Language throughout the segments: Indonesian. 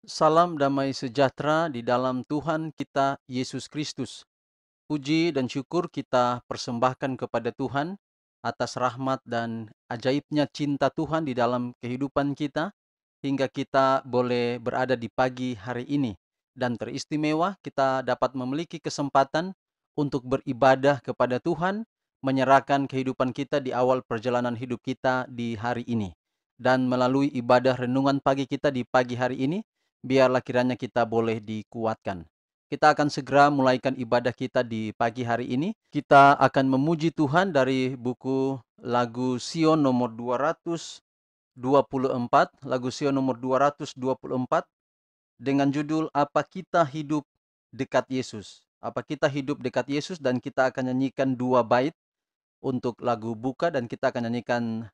Salam damai sejahtera di dalam Tuhan kita Yesus Kristus. Puji dan syukur kita persembahkan kepada Tuhan atas rahmat dan ajaibnya cinta Tuhan di dalam kehidupan kita, hingga kita boleh berada di pagi hari ini. Dan teristimewa kita dapat memiliki kesempatan untuk beribadah kepada Tuhan, menyerahkan kehidupan kita di awal perjalanan hidup kita di hari ini. Dan melalui ibadah renungan pagi kita di pagi hari ini, biarlah kiranya kita boleh dikuatkan. Kita akan segera mulaikan ibadah kita di pagi hari ini. Kita akan memuji Tuhan dari buku lagu Sion nomor 224, lagu Sion nomor 224 dengan judul Apa Kita Hidup Dekat Yesus. Apa kita hidup dekat Yesus, dan kita akan nyanyikan dua bait untuk lagu buka, dan kita akan nyanyikan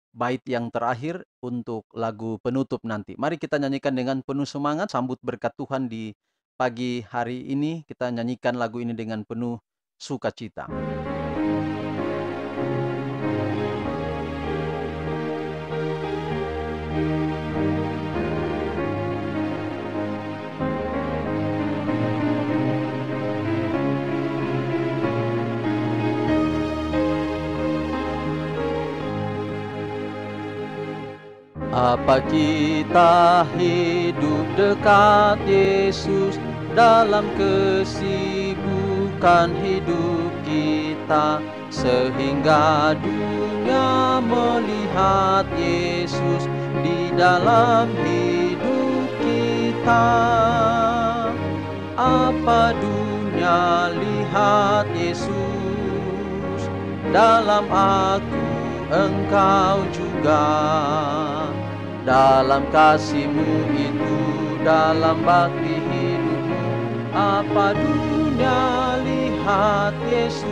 bait yang terakhir untuk lagu penutup nanti. Mari kita nyanyikan dengan penuh semangat, sambut berkat Tuhan di pagi hari ini. Kita nyanyikan lagu ini dengan penuh sukacita. Apa kita hidup dekat Yesus dalam kesibukan hidup kita, sehingga dunia melihat Yesus di dalam hidup kita. Apa dunia lihat Yesus dalam aku, engkau juga. Dalam kasih-Mu itu, dalam bakti hidupmu, apa dunia lihat Yesus.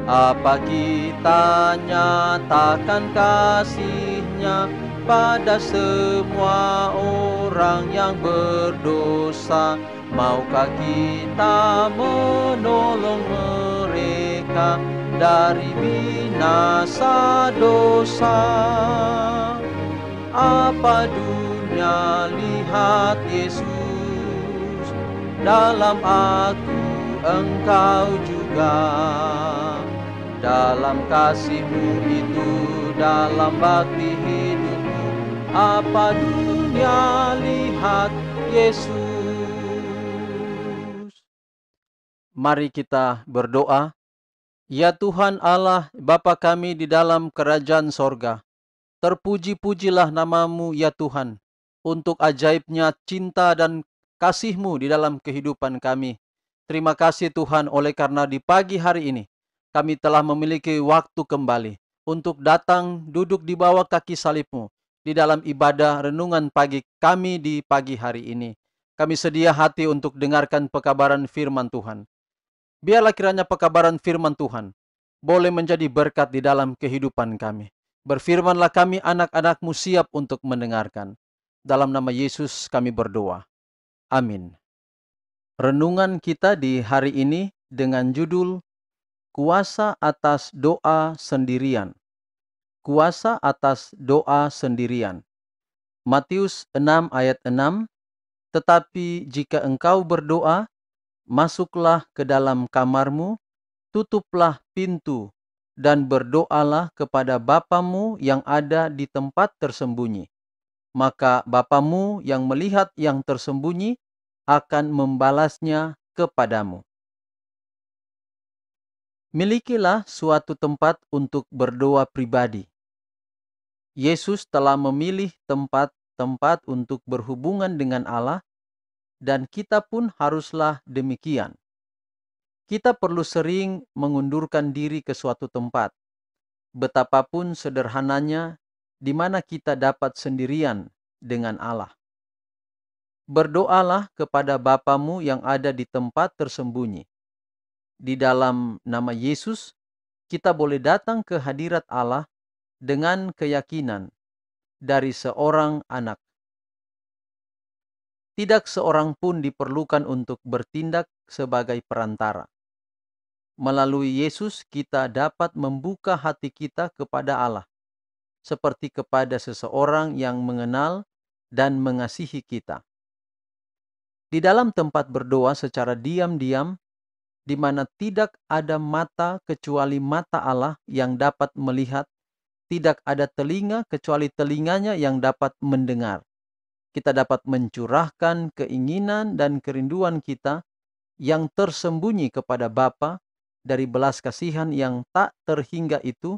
Apa kita nyatakan kasih-Nya pada semua orang yang berdosa? Maukah kita menolong mereka dari binasa dosa? Apa dunia lihat Yesus dalam aku, engkau juga. Dalam kasih-Mu itu, dalam bakti hidupmu, apa dunia lihat Yesus. Mari kita berdoa. Ya Tuhan Allah, Bapa kami di dalam kerajaan sorga, terpuji-pujilah nama-Mu ya Tuhan, untuk ajaibnya cinta dan kasih-Mu di dalam kehidupan kami. Terima kasih Tuhan, oleh karena di pagi hari ini, kami telah memiliki waktu kembali untuk datang duduk di bawah kaki salib-Mu, di dalam ibadah renungan pagi kami di pagi hari ini. Kami sedia hati untuk dengarkan pekabaran firman Tuhan. Biarlah kiranya pekabaran firman Tuhan boleh menjadi berkat di dalam kehidupan kami. Berfirmanlah, kami anak-anak-Mu siap untuk mendengarkan. Dalam nama Yesus kami berdoa. Amin. Renungan kita di hari ini dengan judul Kuasa atas doa sendirian. Kuasa atas doa sendirian. Matius 6 ayat 6. Tetapi jika engkau berdoa, masuklah ke dalam kamarmu, tutuplah pintu, dan berdoalah kepada Bapamu yang ada di tempat tersembunyi. Maka Bapamu yang melihat yang tersembunyi akan membalasnya kepadamu. Milikilah suatu tempat untuk berdoa pribadi. Yesus telah memilih tempat-tempat untuk berhubungan dengan Allah, dan kita pun haruslah demikian. Kita perlu sering mengundurkan diri ke suatu tempat, betapapun sederhananya, di mana kita dapat sendirian dengan Allah. Berdoalah kepada Bapamu yang ada di tempat tersembunyi. Di dalam nama Yesus, kita boleh datang ke hadirat Allah dengan keyakinan dari seorang anak. Tidak seorang pun diperlukan untuk bertindak sebagai perantara. Melalui Yesus kita dapat membuka hati kita kepada Allah, seperti kepada seseorang yang mengenal dan mengasihi kita. Di dalam tempat berdoa secara diam-diam, di mana tidak ada mata kecuali mata Allah yang dapat melihat, tidak ada telinga kecuali telinganya yang dapat mendengar. Kita dapat mencurahkan keinginan dan kerinduan kita yang tersembunyi kepada Bapa dari belas kasihan yang tak terhingga itu,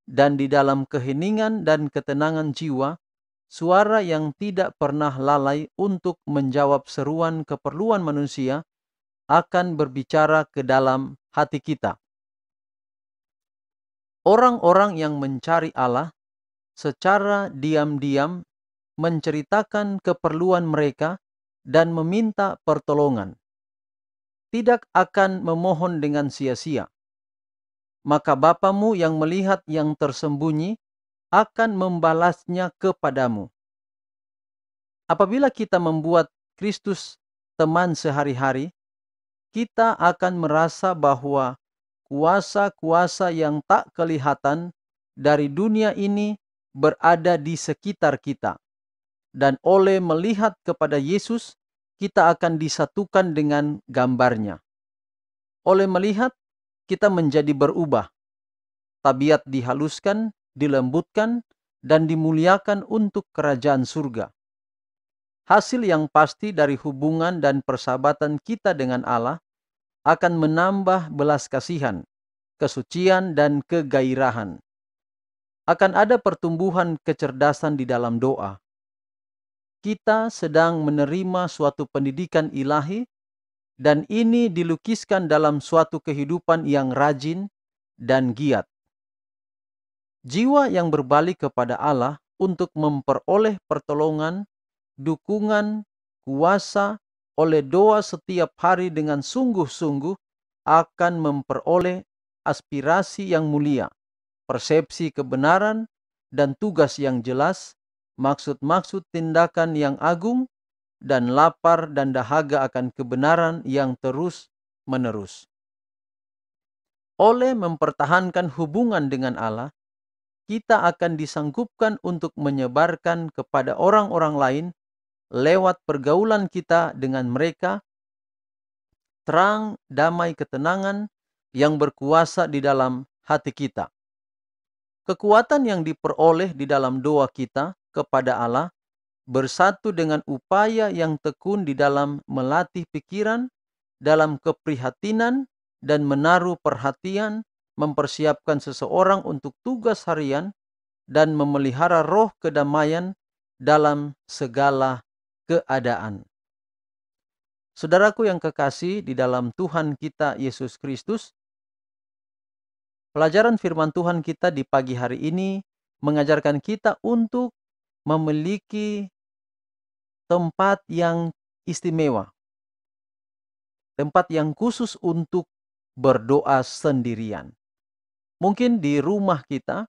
dan di dalam keheningan dan ketenangan jiwa, suara yang tidak pernah lalai untuk menjawab seruan keperluan manusia akan berbicara ke dalam hati kita. Orang-orang yang mencari Allah secara diam-diam menceritakan keperluan mereka dan meminta pertolongan, tidak akan memohon dengan sia-sia. Maka Bapamu yang melihat yang tersembunyi akan membalasnya kepadamu. Apabila kita membuat Kristus teman sehari-hari, kita akan merasa bahwa kuasa-kuasa yang tak kelihatan dari dunia ini berada di sekitar kita. Dan oleh melihat kepada Yesus, kita akan disatukan dengan gambarnya. Oleh melihat, kita menjadi berubah. Tabiat dihaluskan, dilembutkan, dan dimuliakan untuk kerajaan surga. Hasil yang pasti dari hubungan dan persahabatan kita dengan Allah akan menambah belas kasihan, kesucian, dan kegairahan. Akan ada pertumbuhan kecerdasan di dalam doa. Kita sedang menerima suatu pendidikan ilahi, dan ini dilukiskan dalam suatu kehidupan yang rajin dan giat. Jiwa yang berbalik kepada Allah untuk memperoleh pertolongan, dukungan, kuasa oleh doa setiap hari dengan sungguh-sungguh akan memperoleh aspirasi yang mulia, persepsi kebenaran, dan tugas yang jelas, maksud-maksud tindakan yang agung, dan lapar dan dahaga akan kebenaran yang terus-menerus. Oleh mempertahankan hubungan dengan Allah, kita akan disanggupkan untuk menyebarkan kepada orang-orang lain lewat pergaulan kita dengan mereka terang, damai, ketenangan yang berkuasa di dalam hati kita. Kekuatan yang diperoleh di dalam doa kita kepada Allah bersatu dengan upaya yang tekun di dalam melatih pikiran, dalam keprihatinan, dan menaruh perhatian, mempersiapkan seseorang untuk tugas harian, dan memelihara roh kedamaian dalam segala keadaan. Saudaraku yang kekasih di dalam Tuhan kita Yesus Kristus, pelajaran firman Tuhan kita di pagi hari ini mengajarkan kita untuk memiliki tempat yang istimewa, tempat yang khusus untuk berdoa sendirian. Mungkin di rumah kita,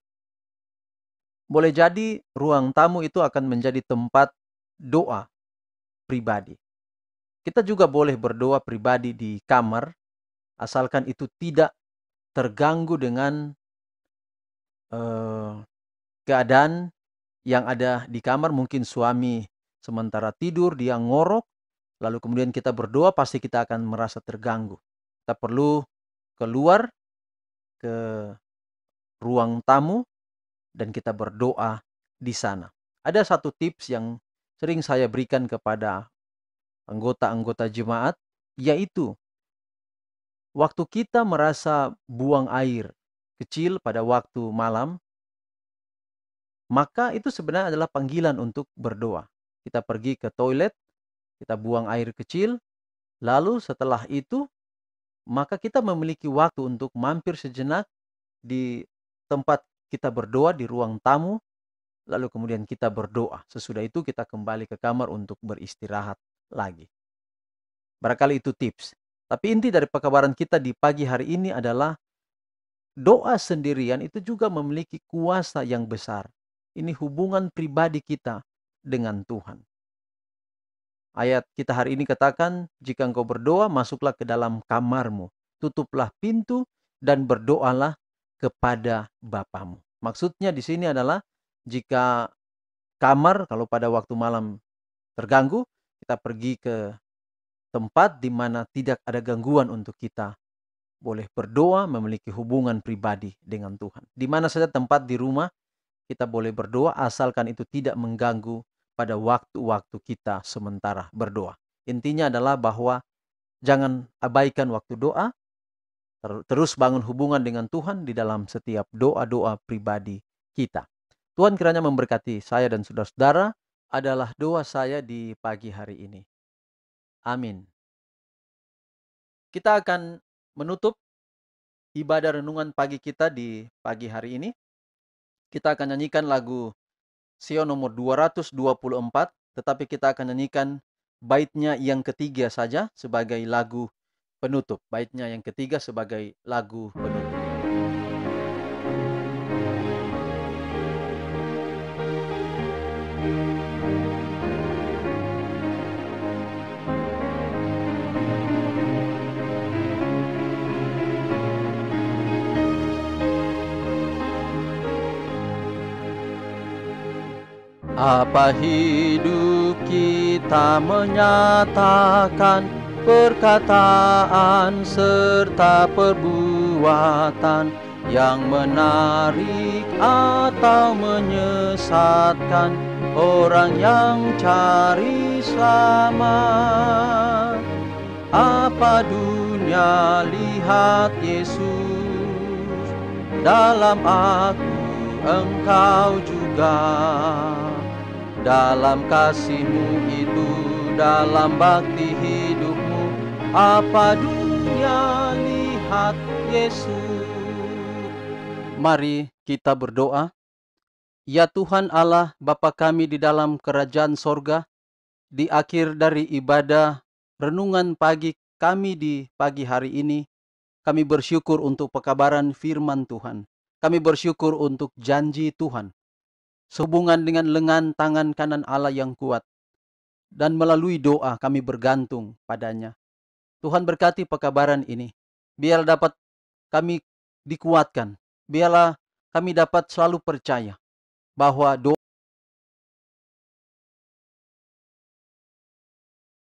boleh jadi ruang tamu itu akan menjadi tempat doa pribadi. Kita juga boleh berdoa pribadi di kamar, asalkan itu tidak terganggu dengan keadaan yang ada di kamar. Mungkin suami sementara tidur, dia ngorok, lalu kemudian kita berdoa, pasti kita akan merasa terganggu. Kita perlu keluar ke ruang tamu dan kita berdoa di sana. Ada satu tips yang sering saya berikan kepada anggota-anggota jemaat, yaitu waktu kita merasa buang air kecil pada waktu malam, maka itu sebenarnya adalah panggilan untuk berdoa. Kita pergi ke toilet, kita buang air kecil, lalu setelah itu, maka kita memiliki waktu untuk mampir sejenak di tempat kita berdoa di ruang tamu, lalu kemudian kita berdoa. Sesudah itu kita kembali ke kamar untuk beristirahat lagi. Barangkali itu tips. Tapi inti dari pekabaran kita di pagi hari ini adalah doa sendirian itu juga memiliki kuasa yang besar. Ini hubungan pribadi kita dengan Tuhan. Ayat kita hari ini katakan, jika engkau berdoa, masuklah ke dalam kamarmu, tutuplah pintu, dan berdoalah kepada Bapamu. Maksudnya di sini adalah, jika kamar, kalau pada waktu malam terganggu, kita pergi ke tempat di mana tidak ada gangguan untuk kita boleh berdoa, memiliki hubungan pribadi dengan Tuhan. Di mana saja tempat di rumah kita boleh berdoa asalkan itu tidak mengganggu pada waktu-waktu kita sementara berdoa. Intinya adalah bahwa jangan abaikan waktu doa, terus bangun hubungan dengan Tuhan di dalam setiap doa-doa pribadi kita. Tuhan kiranya memberkati saya dan saudara-saudara, adalah doa saya di pagi hari ini. Amin. Kita akan menutup ibadah renungan pagi kita di pagi hari ini. Kita akan nyanyikan lagu Sion nomor 224, tetapi kita akan nyanyikan baitnya yang ketiga saja sebagai lagu penutup. Baitnya yang ketiga sebagai lagu penutup. Apa hidup kita menyatakan perkataan serta perbuatan yang menarik atau menyesatkan orang yang cari selamat. Apa dunia lihat Yesus, dalam aku engkau juga. Dalam kasih-Mu itu, dalam bakti hidup-Mu, apa dunia lihat Yesus. Mari kita berdoa. Ya Tuhan Allah, Bapa kami di dalam kerajaan sorga, di akhir dari ibadah renungan pagi kami di pagi hari ini, kami bersyukur untuk pekabaran firman Tuhan. Kami bersyukur untuk janji Tuhan. Sehubungan dengan lengan tangan kanan Allah yang kuat. Dan melalui doa kami bergantung padanya. Tuhan berkati pekabaran ini. Biar dapat kami dikuatkan. Biarlah kami dapat selalu percaya bahwa doa